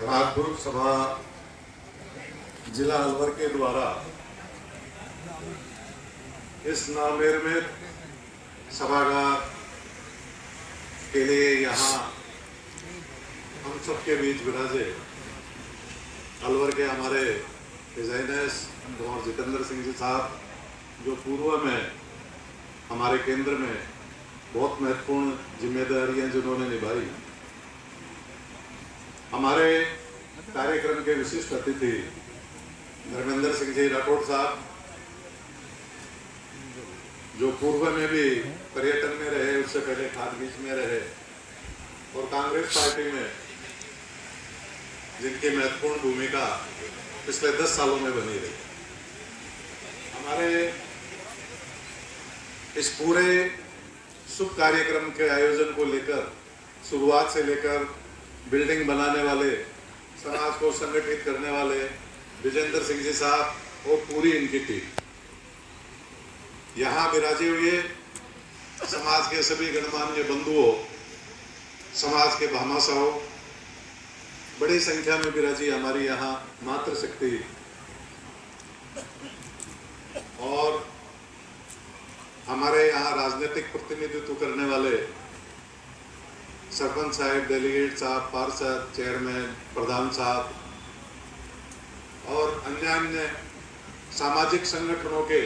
राजपुर सभा जिला अलवर के द्वारा इस नवनिर्मित सभागार के लिए यहाँ हम सबके बीच विराजे अलवर के हमारे डिजाइनर्स और जितेंद्र सिंह जी साहब, जो पूर्व में हमारे केंद्र में बहुत महत्वपूर्ण जिम्मेदारियां जिन्होंने निभाई। हमारे कार्यक्रम के विशिष्ट अतिथि धर्मेंद्र सिंह जी राठौड़ साहब, जो पूर्व में भी पर्यटन में रहे, उससे पहले खाद बीज में रहे और कांग्रेस पार्टी में जिनकी महत्वपूर्ण भूमिका पिछले 10 सालों में बनी रही। हमारे इस पूरे शुभ कार्यक्रम के आयोजन को लेकर शुरुआत से लेकर बिल्डिंग बनाने वाले, समाज को संगठित करने वाले विजेंद्र सिंह जी साहब और पूरी इनकी टीम, यहाँ विराजे हुए समाज के सभी गणमान्य बंधुओं, समाज के भामाशाहों, बड़ी संख्या में विराजी हमारी यहाँ मातृशक्ति और हमारे यहाँ राजनीतिक प्रतिनिधित्व करने वाले सरपंच साहब, डेलीगेट साहब, पार्षद, चेयरमैन, प्रधान साहब और अन्य सामाजिक संगठनों के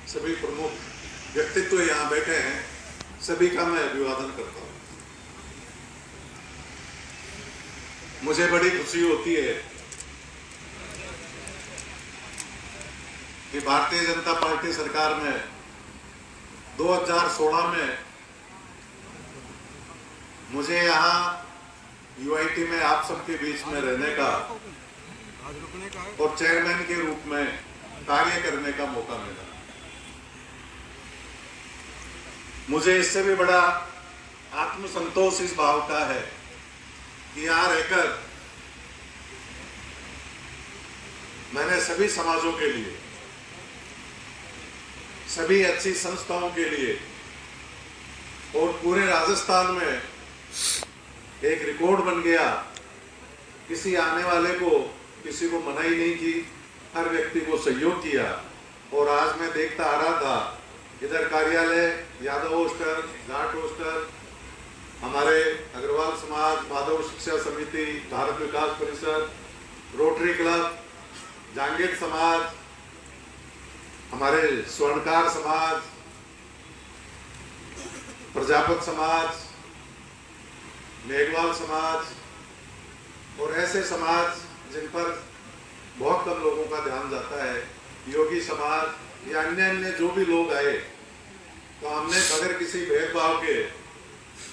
सभी प्रमुख व्यक्तित्व यहाँ बैठे हैं। सभी का मैं अभिवादन करता हूँ। मुझे बड़ी खुशी होती है कि भारतीय जनता पार्टी सरकार में 2016 में मुझे यहाँ यूआईटी में आप सबके बीच में रहने का और चेयरमैन के रूप में कार्य करने का मौका मिला। मुझे इससे भी बड़ा आत्मसंतोष इस भाव का है कि यहाँ रहकर मैंने सभी समाजों के लिए, सभी अच्छी संस्थाओं के लिए और पूरे राजस्थान में एक रिकॉर्ड बन गया। किसी आने वाले को किसी को मनाही नहीं की, हर व्यक्ति को सहयोग किया। और आज मैं देखता आ रहा था, इधर कार्यालय, यादव हॉस्टल, घाट हॉस्टल, हमारे अग्रवाल समाज, माधव शिक्षा समिति, भारत विकास परिषद, रोटरी क्लब, जांगीर समाज, हमारे स्वर्णकार समाज, प्रजापत समाज, मेघवाल समाज और ऐसे समाज जिन पर बहुत कम लोगों का ध्यान जाता है, योगी समाज या अन्य जो भी लोग आए, तो हमने बगैर किसी भेदभाव के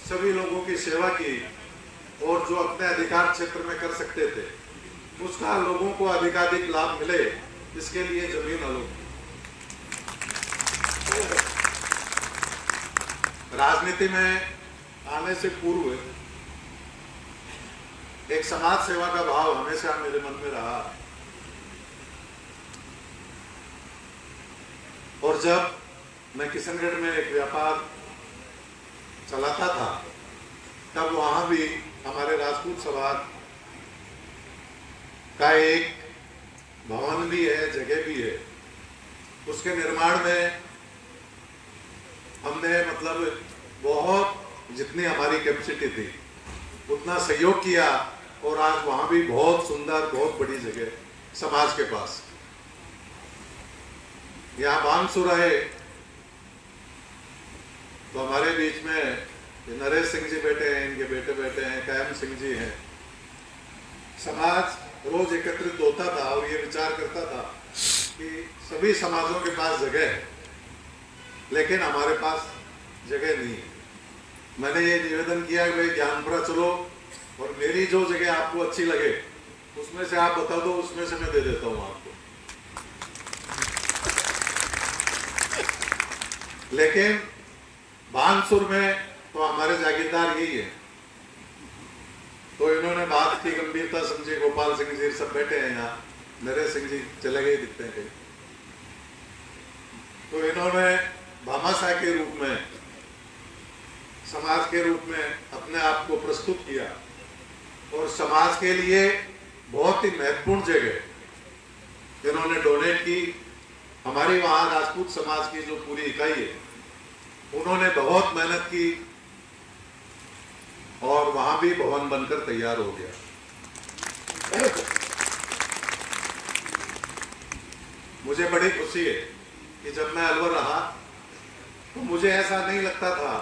सभी लोगों की सेवा की और जो अपने अधिकार क्षेत्र में कर सकते थे उसका लोगों को अधिकाधिक लाभ मिले, इसके लिए जमीन अलग। राजनीति में आने से पूर्व एक समाज सेवा का भाव हमेशा मेरे मन में रहा और जब मैं किशनगढ़ में एक व्यापार चलाता था तब वहां भी हमारे राजपूत समाज का एक भवन भी है, जगह भी है। उसके निर्माण में हमने मतलब बहुत, जितनी हमारी कैपेसिटी थी उतना सहयोग किया और आज वहां भी बहुत सुंदर, बहुत बड़ी जगह समाज के पास। यहाँ बानसुर है तो हमारे बीच में नरेश सिंह जी बैठे हैं, इनके बेटे बैठे हैं, कायम सिंह जी हैं। समाज रोज एकत्रित होता था और ये विचार करता था कि सभी समाजों के पास जगह है लेकिन हमारे पास जगह नहीं है। मैंने ये निवेदन किया कि भाई ज्ञानपुरा चलो और मेरी जो जगह आपको अच्छी लगे उसमें से आप बता दो, उसमें से मैं दे देता हूँ आपको। लेकिन बानसुर में तो हमारे जागीरदार यही है। तो इन्होंने बात की, गंभीरता समझी। गोपाल सिंह जी सब बैठे हैं यहाँ, नरेश सिंह जी चले गए दिखते हैं कहीं। तो इन्होंने भामाशाह के रूप में, समाज के रूप में अपने आप को प्रस्तुत किया और समाज के लिए बहुत ही महत्वपूर्ण जगह इन्होंने डोनेट की। हमारी वहाँ राजपूत समाज की जो पूरी इकाई है, उन्होंने बहुत मेहनत की और वहाँ भी भवन बनकर तैयार हो गया। मुझे बड़ी खुशी है कि जब मैं अलवर रहा तो मुझे ऐसा नहीं लगता था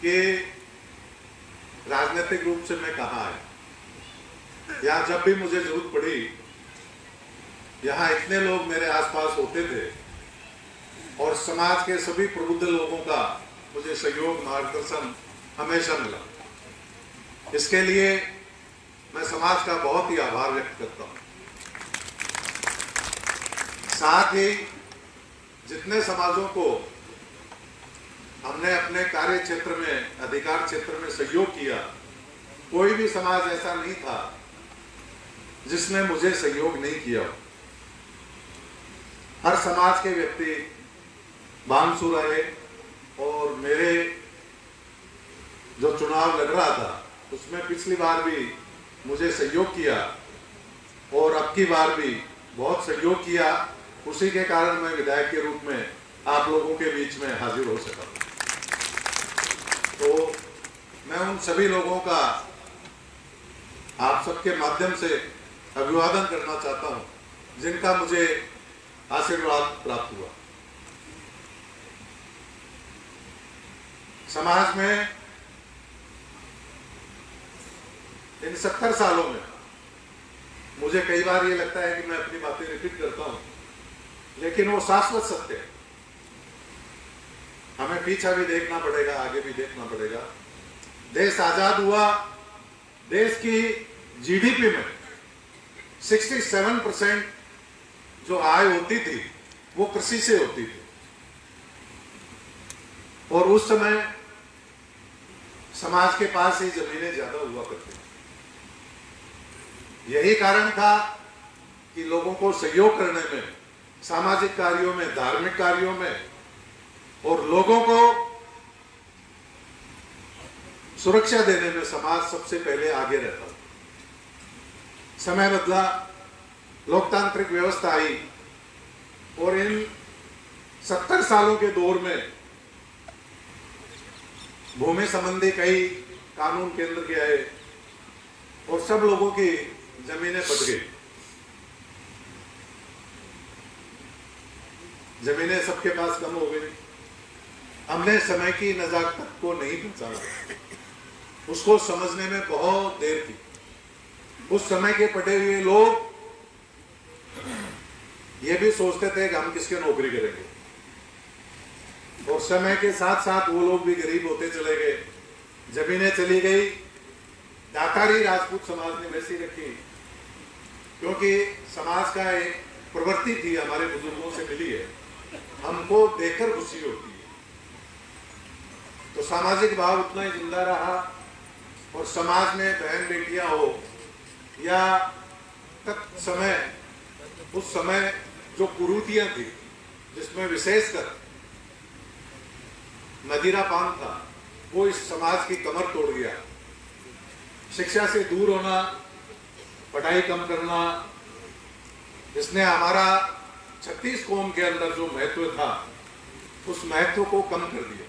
कि राजनीतिक रूप से मैं कहाँ आया। यहाँ जब भी मुझे जरूरत पड़ी, यहाँ इतने लोग मेरे आसपास होते थे और समाज के सभी प्रबुद्ध लोगों का मुझे सहयोग, मार्गदर्शन हमेशा मिला। इसके लिए मैं समाज का बहुत ही आभार व्यक्त करता हूँ। साथ ही जितने समाजों को हमने अपने कार्य क्षेत्र में, अधिकार क्षेत्र में सहयोग किया, कोई भी समाज ऐसा नहीं था जिसने मुझे सहयोग नहीं किया। हर समाज के व्यक्ति बांसुर आए और मेरे जो चुनाव लड़ रहा था उसमें पिछली बार भी मुझे सहयोग किया और अब की बार भी बहुत सहयोग किया। उसी के कारण मैं विधायक के रूप में आप लोगों के बीच में हाजिर हो सका। तो मैं उन सभी लोगों का आप सबके माध्यम से अभिवादन करना चाहता हूं जिनका मुझे आशीर्वाद प्राप्त हुआ। समाज में इन 70 सालों में मुझे कई बार ये लगता है कि मैं अपनी बातें रिपीट करता हूं, लेकिन वो शाश्वत सत्य है। हमें पीछा भी देखना पड़ेगा, आगे भी देखना पड़ेगा। देश आजाद हुआ, देश की जीडीपी में 67% जो आय होती थी वो कृषि से होती थी और उस समय समाज के पास ही जमीनें ज्यादा हुआ करती थी। यही कारण था कि लोगों को सहयोग करने में, सामाजिक कार्यों में, धार्मिक कार्यों में और लोगों को सुरक्षा देने में समाज सबसे पहले आगे रहता था। समय बदला, लोकतांत्रिक व्यवस्था आई और इन 70 सालों के दौर में भूमि संबंधी कई कानून केंद्र के आए और सब लोगों की जमीनें बट गई। जमीनें सबके पास कम हो गई। हमने समय की नजाकत को नहीं पहचाना, उसको समझने में बहुत देर की। उस समय के पटे हुए लोग ये भी सोचते थे कि हम किसके नौकरी करेंगे, और समय के साथ साथ वो लोग भी गरीब होते चले गए। जमीनें चली गई। दातारी राजपूत समाज ने वैसी रखी क्योंकि समाज का एक प्रवृत्ति थी, हमारे बुजुर्गों से मिली है, हमको देखकर खुशी होती है। तो सामाजिक भाव उतना ही जिंदा रहा और समाज में बहन बेटियां हो या समय, उस समय जो कुरीतियां थी जिसमें विशेषकर मदिरा पान था, वो इस समाज की कमर तोड़ गया। शिक्षा से दूर होना, पढ़ाई कम करना, इसने हमारा 36 कौम के अंदर जो महत्व था उस महत्व को कम कर दिया।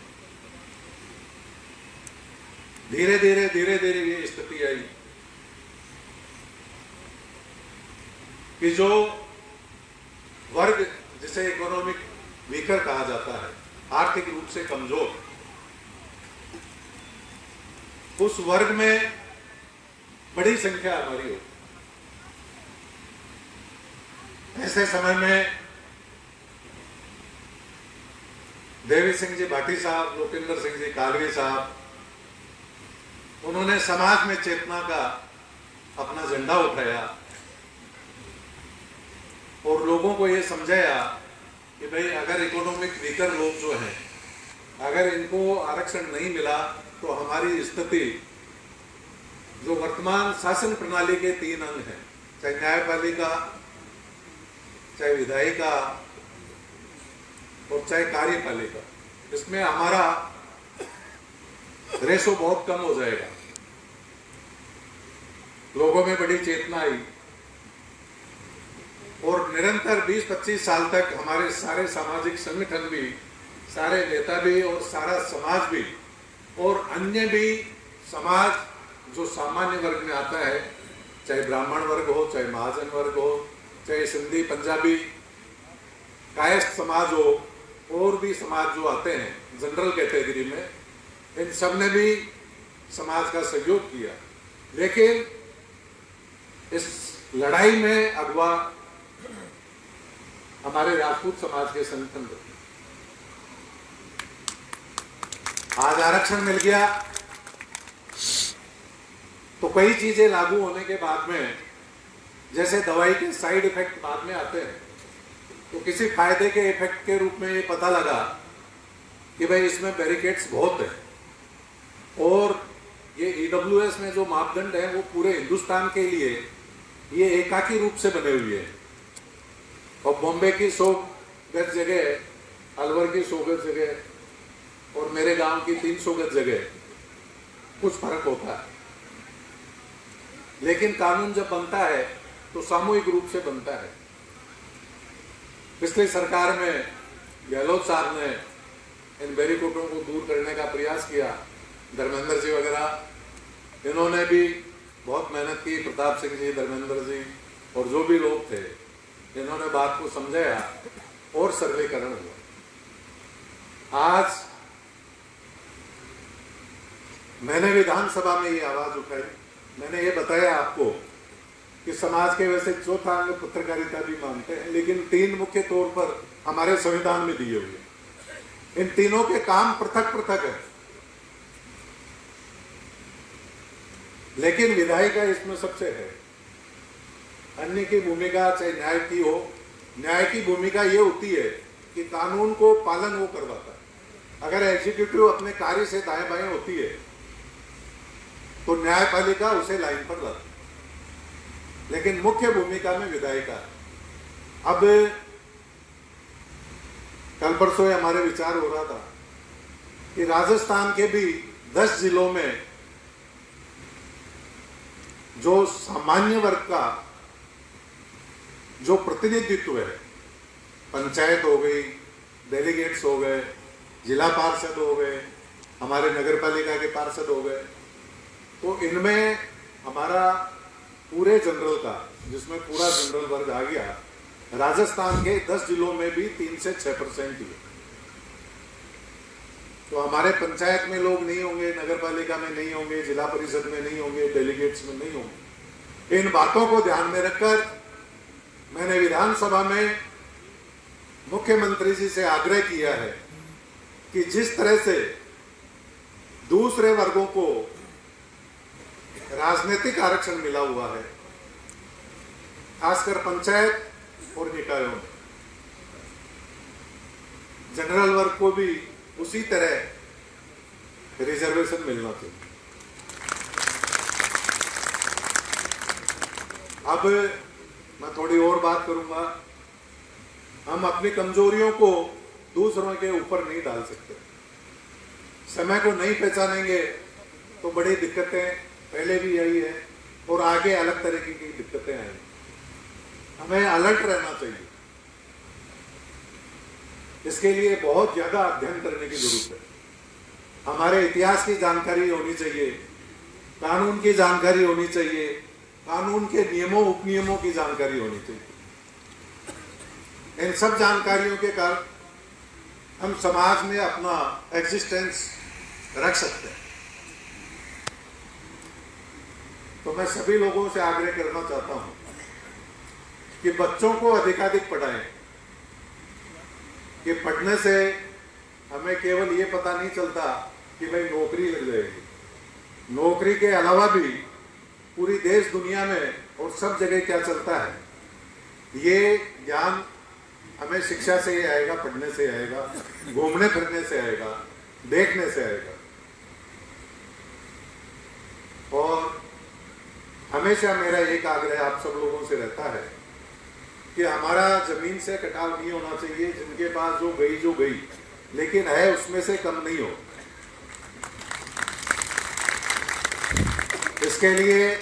धीरे धीरे ये स्थिति आई कि जो वर्ग जिसे इकोनॉमिक वीकर कहा जाता है, आर्थिक रूप से कमजोर, उस वर्ग में बड़ी संख्या हमारी हो। ऐसे समय में देवी सिंह जी भाटी साहब, लोकेंद्र सिंह जी कालवी साहब, उन्होंने समाज में चेतना का अपना झंडा उठाया और लोगों को ये समझाया कि भाई अगर इकोनॉमिक वीकर लोग जो हैं, अगर इनको आरक्षण नहीं मिला तो हमारी स्थिति, जो वर्तमान शासन प्रणाली के 3 अंग हैं, चाहे न्यायपालिका, चाहे विधायिका और चाहे कार्यपालिका, इसमें हमारा रेशो बहुत कम हो जाएगा। लोगों में बड़ी चेतना आई और निरंतर 20-25 साल तक हमारे सारे सामाजिक संगठन भी, सारे नेता भी और सारा समाज भी और अन्य भी समाज जो सामान्य वर्ग में आता है, चाहे ब्राह्मण वर्ग हो, चाहे महाजन वर्ग हो, चाहे सिंधी पंजाबी कायस्थ समाज हो, और भी समाज जो आते हैं जनरल कैटेगरी में, इन सब ने भी समाज का सहयोग किया। लेकिन इस लड़ाई में अगवा हमारे राजपूत समाज के संगठन थे। आज आरक्षण मिल गया तो कई चीजें लागू होने के बाद में, जैसे दवाई के साइड इफेक्ट बाद में आते हैं, तो किसी फायदे के इफेक्ट के रूप में ये पता लगा कि भाई इसमें बैरिकेड्स बहुत है और ये ईडब्ल्यूएस में जो मापदंड है वो पूरे हिंदुस्तान के लिए ये एकाकी रूप से बने हुए हैं और बॉम्बे की 100 गज जगह, अलवर की 100 गज जगह और मेरे गांव की 300 गज जगह कुछ फर्क होता है। लेकिन कानून जब बनता है तो सामूहिक रूप से बनता है। पिछली सरकार में गहलोत साहब ने इन बैरिकेडों को दूर करने का प्रयास किया, धर्मेंद्र जी वगैरह, इन्होंने भी बहुत मेहनत की, प्रताप सिंह जी, धर्मेंद्र जी और जो भी लोग थे, इन्होंने बात को समझाया और सरलीकरण हुआ। आज मैंने विधानसभा में ये आवाज उठाई, मैंने ये बताया आपको कि समाज के वैसे चौथा अंग पत्रकारिता भी मानते हैं, लेकिन 3 मुख्य तौर पर हमारे संविधान में दिए हुए हैं। इन तीनों के काम पृथक पृथक है, लेकिन विधायिका इसमें सबसे है। अन्य की भूमिका चाहे न्याय की हो, न्याय की भूमिका ये होती है कि कानून को पालन वो करवाता है। अगर एग्जीक्यूटिव अपने कार्य से दाएं बाएं होती है तो न्यायपालिका उसे लाइन पर लाती है, लेकिन मुख्य भूमिका में विधायिका है। अब कल परसों हमारे विचार हो रहा था कि राजस्थान के भी 10 जिलों में जो सामान्य वर्ग का जो प्रतिनिधित्व है, पंचायत हो गई, डेलीगेट्स हो गए, जिला पार्षद हो गए, हमारे नगर पालिका के पार्षद हो गए, तो इनमें हमारा पूरे जनरल का, जिसमें पूरा जनरल वर्ग आ गया, राजस्थान के 10 जिलों में भी 3 से 6% ही है। तो हमारे पंचायत में लोग नहीं होंगे, नगर पालिका में नहीं होंगे, जिला परिषद में नहीं होंगे, डेलीगेट्स में नहीं होंगे। इन बातों को ध्यान में रखकर मैंने विधानसभा में मुख्यमंत्री जी से आग्रह किया है कि जिस तरह से दूसरे वर्गों को राजनीतिक आरक्षण मिला हुआ है, खासकर पंचायत और निकायों में, जनरल वर्ग को भी उसी तरह रिजर्वेशन मिलना चाहिए। अब मैं थोड़ी और बात करूंगा। हम अपनी कमजोरियों को दूसरों के ऊपर नहीं डाल सकते। समय को नहीं पहचानेंगे तो बड़ी दिक्कतें पहले भी आई है और आगे अलग तरीके की दिक्कतें आएंगी। हमें अलर्ट रहना चाहिए। इसके लिए बहुत ज्यादा अध्ययन करने की जरूरत है। हमारे इतिहास की जानकारी होनी चाहिए, कानून की जानकारी होनी चाहिए, कानून के नियमों उपनियमों की जानकारी होनी चाहिए। इन सब जानकारियों के कारण हम समाज में अपना एग्जिस्टेंस रख सकते हैं। तो मैं सभी लोगों से आग्रह करना चाहता हूं कि बच्चों को अधिकाधिक पढ़ाएं। कि पढ़ने से हमें केवल ये पता नहीं चलता कि भाई नौकरी लग जाएगी, नौकरी के अलावा भी पूरी देश दुनिया में और सब जगह क्या चलता है, ये ज्ञान हमें शिक्षा से ही आएगा, पढ़ने से आएगा, घूमने फिरने से आएगा, देखने से आएगा। और हमेशा मेरा एक आग्रह आप सब लोगों से रहता है कि हमारा जमीन से कटाव नहीं होना चाहिए। जिनके पास जो गई लेकिन है उसमें से कम नहीं हो। इसके लिए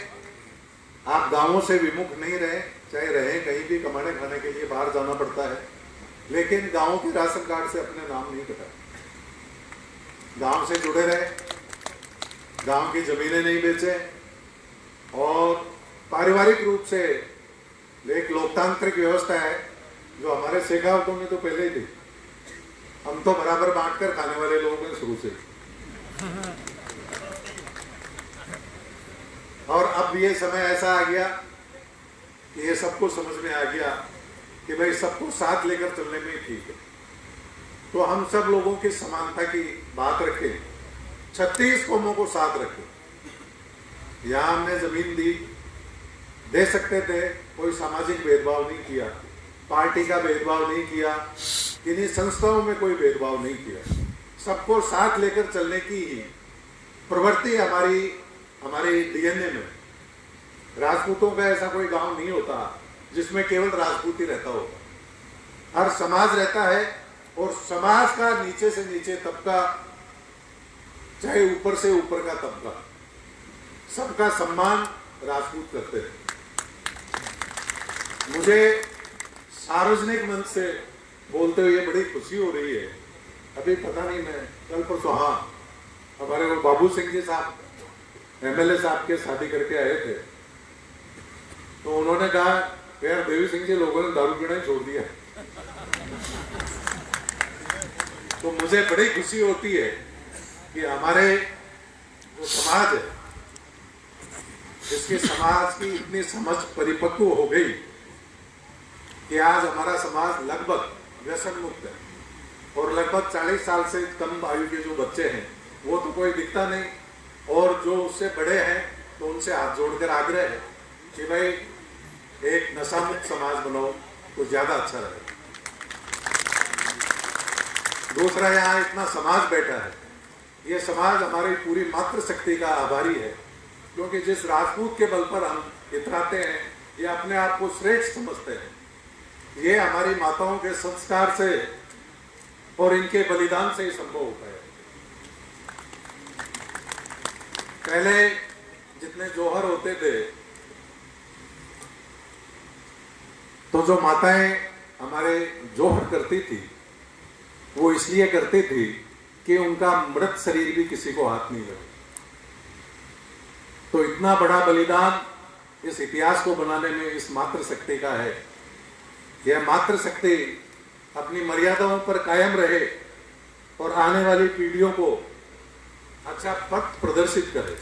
आप गांवों से विमुख नहीं रहे, चाहे रहे कहीं भी, कमाने खाने के लिए बाहर जाना पड़ता है, लेकिन गांव के राशन कार्ड से अपने नाम नहीं कटा। गांव से जुड़े रहे, गांव की जमीनें नहीं बेचे, और पारिवारिक रूप से एक लोकतांत्रिक व्यवस्था है जो हमारे शेखावतों में तो पहले ही थी। हम तो बराबर बांटकर खाने वाले लोग हैं शुरू से। और अब ये समय ऐसा आ गया कि ये सबको समझ में आ गया कि भाई सबको साथ लेकर चलने में ही ठीक है। तो हम सब लोगों की समानता की बात रखें, 36 कौमों को साथ रखें। यहाँ हमने जमीन दी, दे सकते थे, कोई सामाजिक भेदभाव नहीं किया, पार्टी का भेदभाव नहीं किया, किन्हीं संस्थाओं में कोई भेदभाव नहीं किया। सबको साथ लेकर चलने की ही प्रवृत्ति हमारी डीएनए में। राजपूतों का ऐसा कोई गांव नहीं होता जिसमें केवल राजपूत ही रहता होगा। हर समाज रहता है, और समाज का नीचे से नीचे तबका, चाहे ऊपर से ऊपर का तबका, सबका सम्मान राजपूत करते हैं। मुझे सार्वजनिक मंच से बोलते हुए बड़ी खुशी हो रही है। अभी पता नहीं, मैं कल परसों, हाँ, हमारे वो बाबू सिंह जी साहब एमएलए साहब के शादी करके आए थे, तो उन्होंने कहा यार देवी सिंह जी, लोगों ने दारू पीना ही छोड़ दिया। तो मुझे बड़ी खुशी होती है कि हमारे जो समाज है, इसके समाज की इतनी समझ परिपक्व हो गई कि आज हमारा समाज लगभग व्यसन मुक्त है, और लगभग 40 साल से कम आयु के जो बच्चे हैं वो तो कोई दिखता नहीं, और जो उससे बड़े हैं तो उनसे हाथ जोड़कर आग्रह है कि भाई एक नशा मुक्त समाज बनाओ तो ज्यादा अच्छा रहेगा। दूसरा, यहाँ इतना समाज बैठा है, ये समाज हमारी पूरी मातृशक्ति का आभारी है, क्योंकि जिस राजपूत के बल पर हम इतराते हैं, ये अपने आप को श्रेष्ठ समझते हैं, ये हमारी माताओं के संस्कार से और इनके बलिदान से ही संभव होता है। पहले जितने जौहर होते थे, तो जो माताएं हमारे जौहर करती थी, वो इसलिए करती थी कि उनका मृत शरीर भी किसी को हाथ नहीं लगे। तो इतना बड़ा बलिदान इस इतिहास को बनाने में इस मातृशक्ति का है। यह मातृशक्ति अपनी मर्यादाओं पर कायम रहे और आने वाली पीढ़ियों को अच्छा पथ प्रदर्शित करे,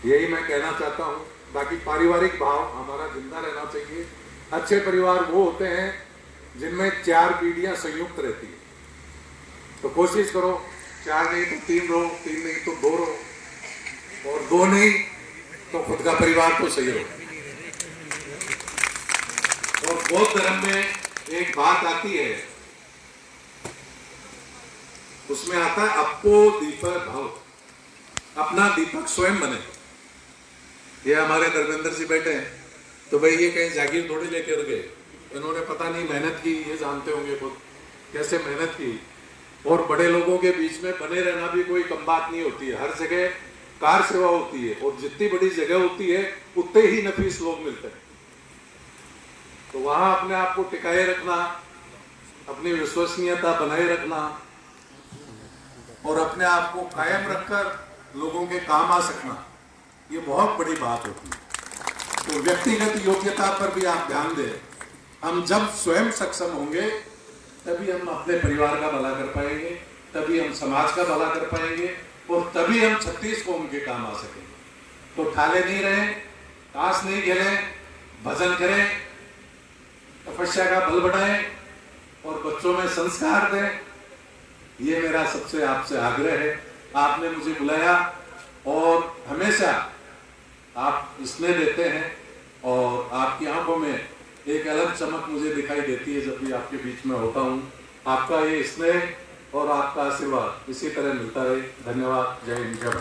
यही मैं कहना चाहता हूं। बाकी पारिवारिक भाव हमारा जिंदा रहना चाहिए। अच्छे परिवार वो होते हैं जिनमें 4 पीढ़ियां संयुक्त रहती है। तो कोशिश करो 4 नहीं तो 3 रहो, 3 नहीं तो 2 रहो, और 2 नहीं तो खुद का परिवार तो सही हो। और बौद्ध धर्म में एक बात आती है, उसमें आता है अपो दीपक भाव, अपना दीपक स्वयं बने। ये हमारे धर्मेंद्र जी बैठे हैं, तो भाई ये कहीं जागीर थोड़ी लेकर गए, इन्होंने पता नहीं मेहनत की, ये जानते होंगे खुद कैसे मेहनत की। और बड़े लोगों के बीच में बने रहना भी कोई कम बात नहीं होती है। हर जगह कार सेवा होती है, और जितनी बड़ी जगह होती है उतने ही नफीस लोग मिलते हैं। तो वहां अपने आप को टिकाए रखना, अपनी विश्वसनीयता बनाए रखना, और अपने आप को कायम रखकर लोगों के काम आ सकना, ये बहुत बड़ी बात होती है। तो व्यक्तिगत योग्यता पर भी आप ध्यान दें। हम जब स्वयं सक्षम होंगे तभी हम अपने परिवार का भला कर पाएंगे, तभी हम समाज का भला कर पाएंगे, और तभी हम 36 कौम के काम आ सकेंगे। तो ठाले नहीं रहे, ताश नहीं खेलें, भजन करें, तपस्या का बल बढ़ाएं, और बच्चों में संस्कार दें। ये मेरा सबसे आपसे आग्रह है। आपने मुझे बुलाया, और हमेशा आप स्नेह देते हैं, और आपकी आंखों में एक अलग चमक मुझे दिखाई देती है जब भी आपके बीच में होता हूं। आपका ये स्नेह और आपका आशीर्वाद इसी तरह मिलता रहे। धन्यवाद। जय हिंद, जय भारत।